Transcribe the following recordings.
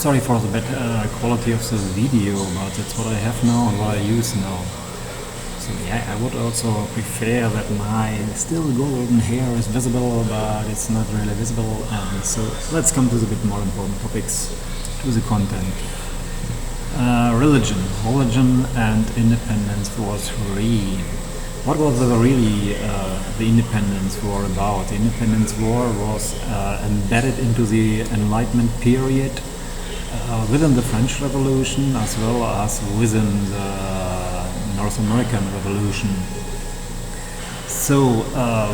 Sorry for the bad quality of the video, but that's what I have now and what I use now. So yeah, I would also prefer that my still golden hair is visible, but it's not really visible. And so let's come to the bit more important topics, to the content. Religion and independence war 3. What was really the independence war about? The independence war was embedded into the Enlightenment period within the French Revolution as well as within the North American Revolution. So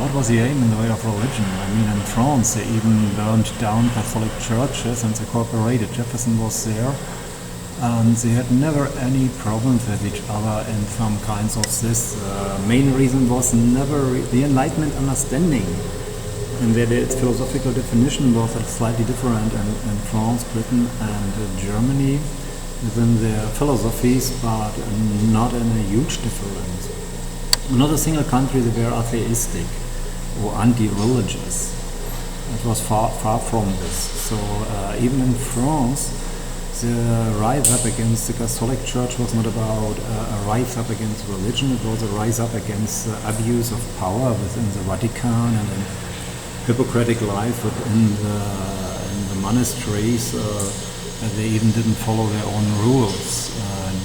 what was the aim in the way of religion? I mean, in France they even burned down Catholic churches and incorporated. Jefferson was there. And they had never any problems with each other in some kinds of this. Main reason was never the Enlightenment understanding, and that its philosophical definition was slightly different in France, Britain, and Germany within their philosophies, but not in a huge difference. Not a single country they were atheistic or anti-religious. It was far from this. So even in France, the rise up against the Catholic Church was not about a rise up against religion, it was a rise up against the abuse of power within the Vatican and in Hippocratic life within the monasteries. They even didn't follow their own rules. And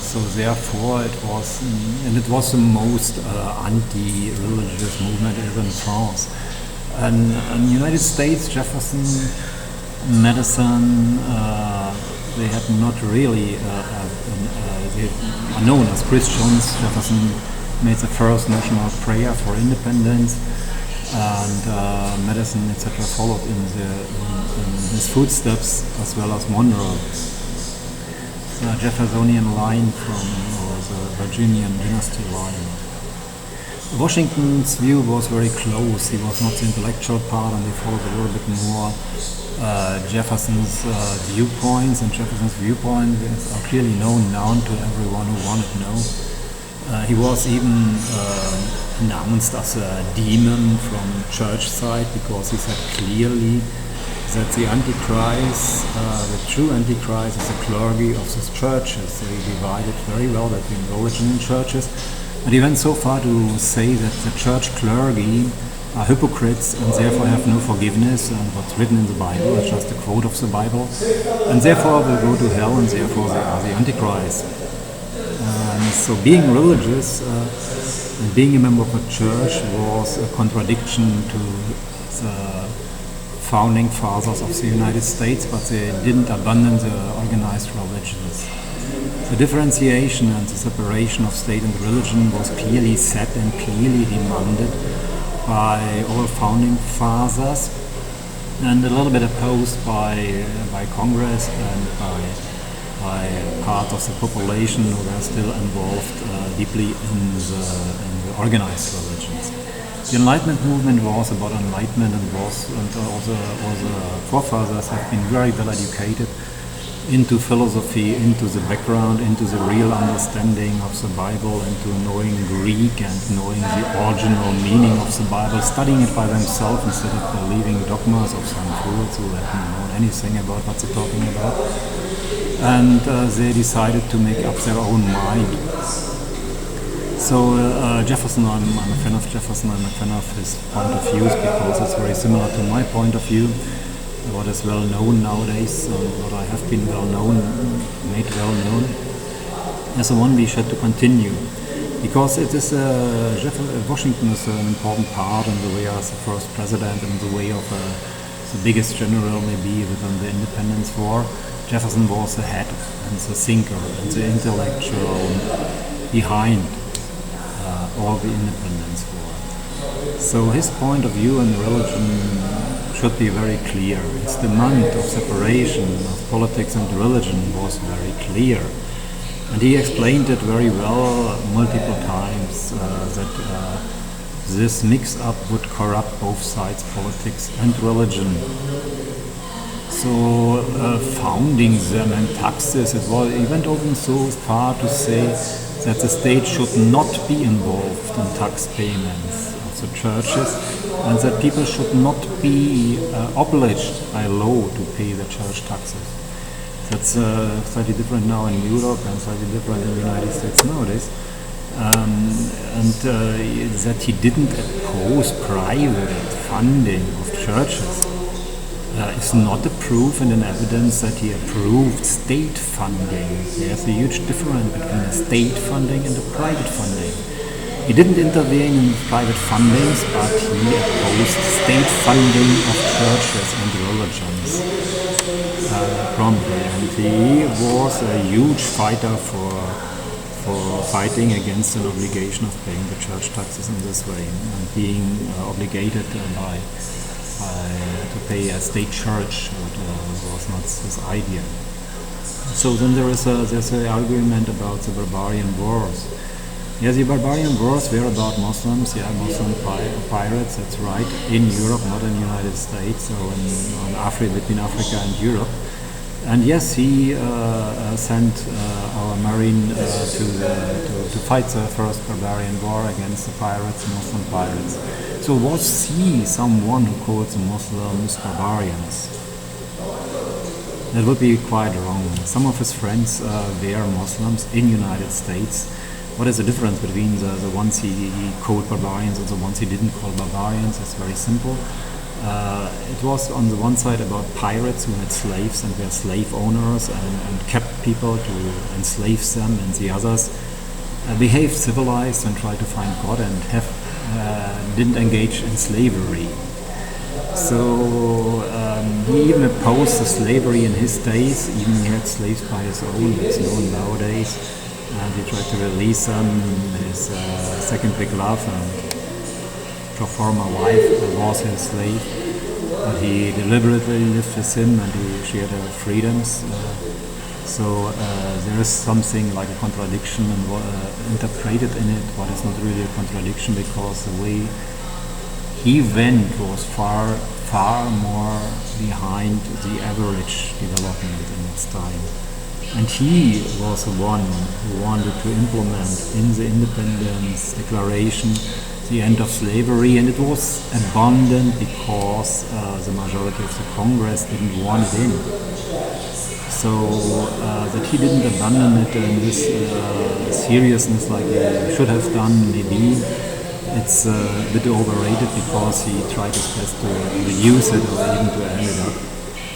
so therefore it was the most anti-religious movement in France. And in the United States, Jefferson, Madison, they had not really, they are known as Christians. Jefferson made the first national prayer for independence, and Madison, etc., followed in his footsteps, as well as Monroe. The Jeffersonian line or the Virginian dynasty line. Washington's view was very close. He was not the intellectual part, and they followed a little bit more Jefferson's viewpoints, and Jefferson's viewpoints are clearly known now to everyone who wanted to know. He was even announced as a demon from church side, because he said clearly that the Antichrist, the true Antichrist, is the clergy of the churches. So he divided very well between religion and churches. But he went so far to say that the church clergy are hypocrites and therefore have no forgiveness, and what's written in the Bible is just a quote of the Bible, and therefore will go to hell, and therefore they are the Antichrist. So being religious and being a member of a church was a contradiction to the founding fathers of the United States, but they didn't abandon the organized religions. The differentiation and the separation of state and religion was clearly set and clearly demanded by all founding fathers, and a little bit opposed by Congress and by part of the population who were still involved deeply in the organized religions. The Enlightenment movement was about enlightenment, and all the forefathers have been very well educated into philosophy, into the background, into the real understanding of the Bible, into knowing Greek and knowing the original meaning of the Bible, studying it by themselves instead of believing dogmas of some fools who hadn't known anything about what they're talking about. And they decided to make up their own mind. So Jefferson, I'm a fan of Jefferson, I'm a fan of his point of views, because it's very similar to my point of view. What is well known nowadays, what I have been made well known, as the one we should to continue, because it is Washington is an important part in the way as the first president, in the way of the biggest general maybe within the independence war. Jefferson was the head and the thinker and the intellectual behind all the independence war. So his point of view on religion should be very clear. Its demand of separation of politics and religion was very clear. And he explained it very well multiple times, that this mix-up would corrupt both sides, politics and religion. So founding them and taxes, he went even so far to say that the state should not be involved in tax payments of the churches, and that people should not be obliged by law to pay the church taxes. That's slightly different now in Europe and slightly different in the United States nowadays. And that he didn't oppose private funding of churches is not a proof and an evidence that he approved state funding. There's a huge difference between the state funding and the private funding. He didn't intervene in private fundings, but he opposed state funding of churches and religions promptly. And he was a huge fighter for fighting against an obligation of paying the church taxes in this way and being obligated to pay a state church, what was not his idea. So then there's an argument about the barbarian wars. Yes, the barbarian wars were about Muslims, Muslim pirates, that's right, in Europe, not in the United States, so in Africa, between Africa and Europe. And yes, he sent our marine to fight the first barbarian war against the pirates, Muslim pirates. So was he someone who calls the Muslims barbarians? That would be quite wrong. Some of his friends were Muslims in the United States. What is the difference between the ones he called barbarians and the ones he didn't call barbarians? It's very simple. It was on the one side about pirates who had slaves and were slave owners and kept people to enslave them, and the others behaved civilized and tried to find God and didn't engage in slavery. So he even opposed the slavery in his days, even he had slaves by his own, it's known nowadays, and he tried to release them, his second big love, and her former wife was his slave, but he deliberately lived with him and he shared her freedoms. So there is something like a contradiction and interpreted in it, but it's not really a contradiction because the way he went was far more behind the average development in its time. And he was the one who wanted to implement in the Independence Declaration the end of slavery, and it was abandoned because the majority of the Congress didn't want it in. So that he didn't abandon it in this seriousness like he should have done, maybe it's a bit overrated because he tried his best to reduce it or even to end it up.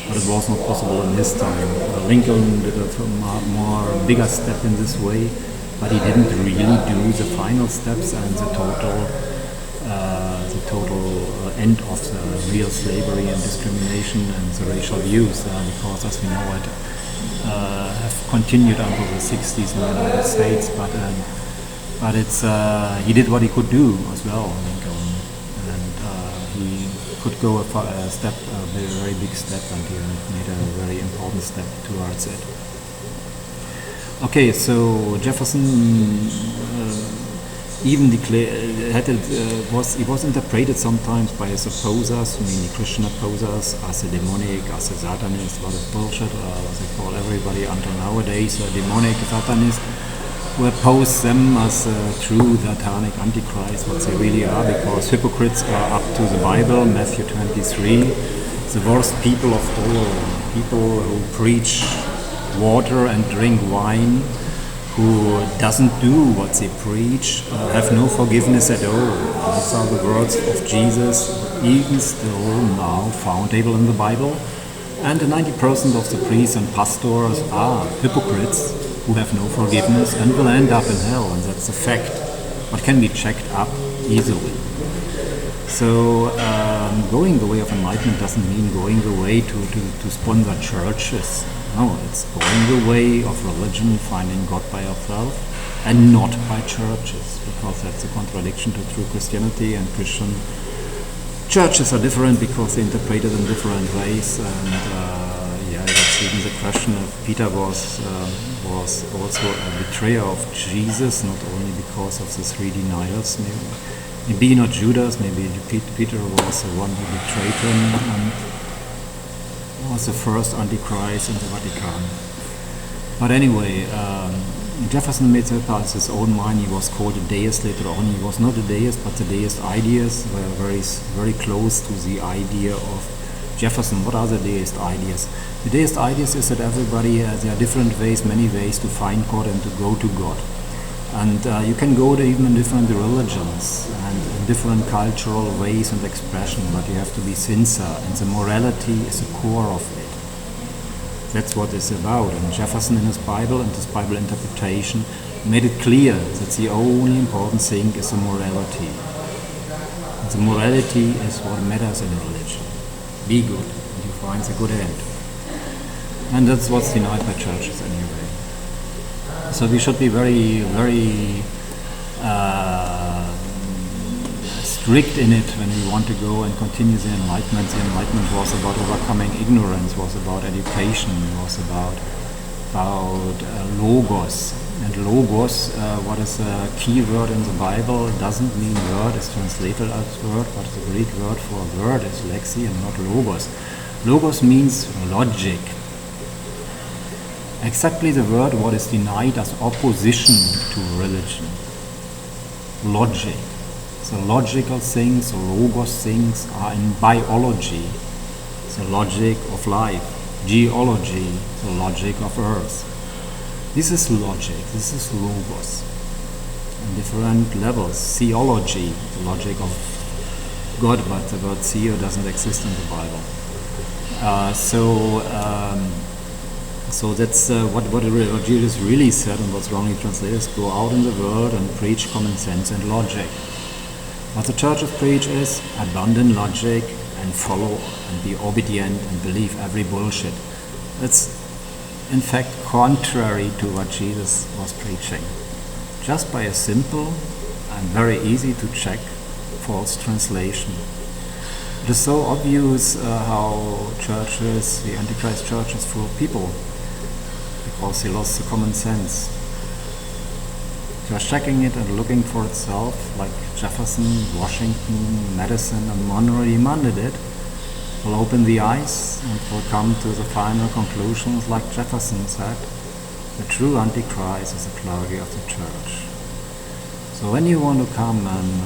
But it was not possible in his time. Lincoln did a bigger step in this way, but he didn't really do the final steps and the total end of the real slavery and discrimination and the racial views, because as we know it have continued until the 60s in the United States, but it's he did what he could do as well, Lincoln, and he could go a very big step, and he made a very important step towards it. Okay, so Jefferson even declared he was interpreted sometimes by his opposers, mainly Christian opposers, as a demonic, as a Satanist, a lot of bullshit, as they call everybody until nowadays, a demonic Satanist, who oppose them as a true satanic antichrist, what they really are, because hypocrites are up to the Bible, Matthew 23, the worst people of all, people who preach water and drink wine, who doesn't do what they preach, have no forgiveness at all. These are the words of Jesus, even still now foundable in the Bible. And 90% of the priests and pastors are hypocrites who have no forgiveness and will end up in hell, and that's a fact, but can be checked up easily. So going the way of enlightenment doesn't mean going the way to sponsor churches. No, it's going the way of religion, finding God by yourself, and not by churches, because that's a contradiction to true Christianity, and Christian churches are different because they interpret it in different ways. And that's even the question if Peter was also a betrayer of Jesus, not only because of the three denials, maybe not Judas, maybe Peter was the one who betrayed him and was the first Antichrist in the Vatican. But anyway, Jefferson made that part his own mind. He was called a deist later on. He was not a deist, but the deist ideas were very close to the idea of Jefferson. What are the deist ideas? The deist ideas is that everybody has, there are different ways, many ways to find God and to go to God. And you can go to even in different religions and in different cultural ways and expression, but you have to be sincere, and the morality is the core of it. That's what it's about. And Jefferson in his Bible and his Bible interpretation made it clear that the only important thing is the morality. And the morality is what matters in religion. Be good, and you find the good end. And that's what's denied by churches anyway. So we should be very strict in it when we want to go and continue the Enlightenment. The Enlightenment was about overcoming ignorance, was about education, was about logos. And logos, what is a key word in the Bible, doesn't mean word, is translated as word, but the Greek word for word is lexi and not logos. Logos means logic. Exactly the word what is denied as opposition to religion. Logic. The logical things, the logos things are in biology, the logic of life, geology, the logic of earth. This is logic, this is logos. On different levels, theology, the logic of God, but the word theo doesn't exist in the Bible. So that's what Jesus really said, and what's wrongly translated is go out in the world and preach common sense and logic. What the churches preach is abandon logic and follow and be obedient and believe every bullshit. It's in fact contrary to what Jesus was preaching. Just by a simple and very easy to check false translation. It is so obvious how churches, the Antichrist church is full of people, because they lost the common sense. Just checking it and looking for itself, like Jefferson, Washington, Madison, and Monroe demanded it, will open the eyes and will come to the final conclusions, like Jefferson said. The true Antichrist is the clergy of the church. So when you want to come and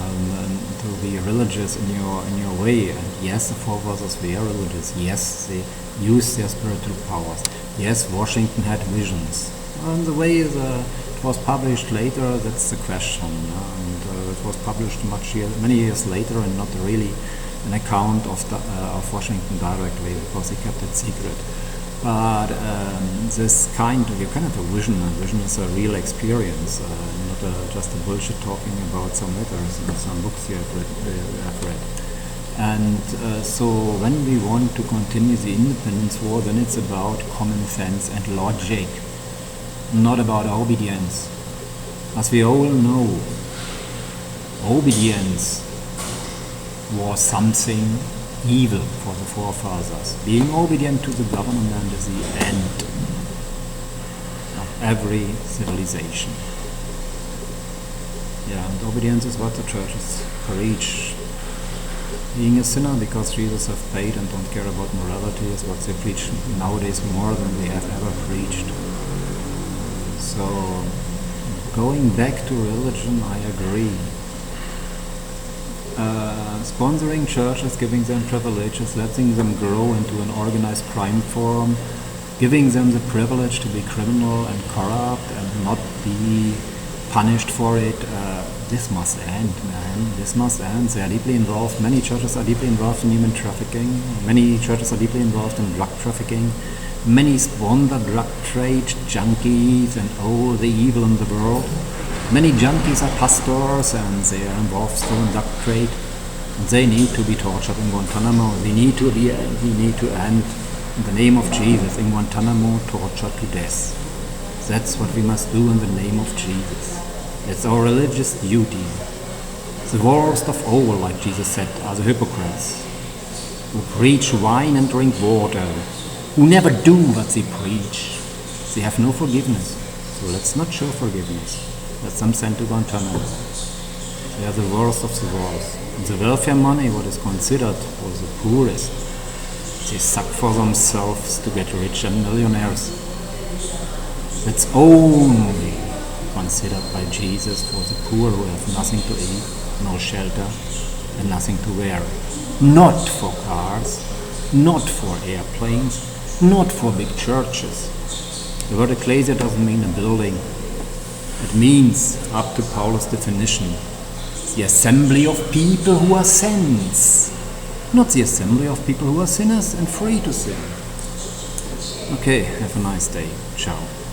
to be religious in your way, and yes, the forefathers were religious, yes, they used their spiritual powers, yes, Washington had visions. And the way it was published later, that's the question. And it was published many years later, and not really an account of Washington directly, because he kept it secret. But this kind of, you can have a vision, and vision is a real experience, not just a bullshit talking about some letters and some books you have read. And so when we want to continue the independence war, then it's about common sense and logic, not about obedience. As we all know, obedience was something evil for the forefathers. Being obedient to the government is the end of every civilization. Yeah, and obedience is what the churches preach. Being a sinner because Jesus have paid and don't care about morality is what they preach nowadays more than they have ever preached. So, going back to religion, I agree. Sponsoring churches, giving them privileges, letting them grow into an organized crime form, giving them the privilege to be criminal and corrupt and not be punished for it, this must end, man. This must end. They are deeply involved. Many churches are deeply involved in human trafficking. Many churches are deeply involved in drug trafficking. Many sponsor drug trade, junkies, and all the evil in the world. Many junkies are pastors, and they are involved still in drug trade. And they need to be tortured in Guantanamo. We need to end, in the name of Jesus, in Guantanamo, torture to death. That's what we must do in the name of Jesus. It's our religious duty. The worst of all, like Jesus said, are the hypocrites, who preach wine and drink water, who never do what they preach. They have no forgiveness. So let's not show forgiveness. Let them send to Guantanamo. They are the worst of the worst. And the welfare money, what is considered for the poorest, they suck for themselves to get rich and millionaires. That's only considered by Jesus for the poor who have nothing to eat, no shelter, and nothing to wear. Not for cars, not for airplanes, not for big churches. The word ecclesia doesn't mean a building. It means, up to Paulus' definition, the assembly of people who are saints, not the assembly of people who are sinners and free to sin. Okay, have a nice day. Ciao.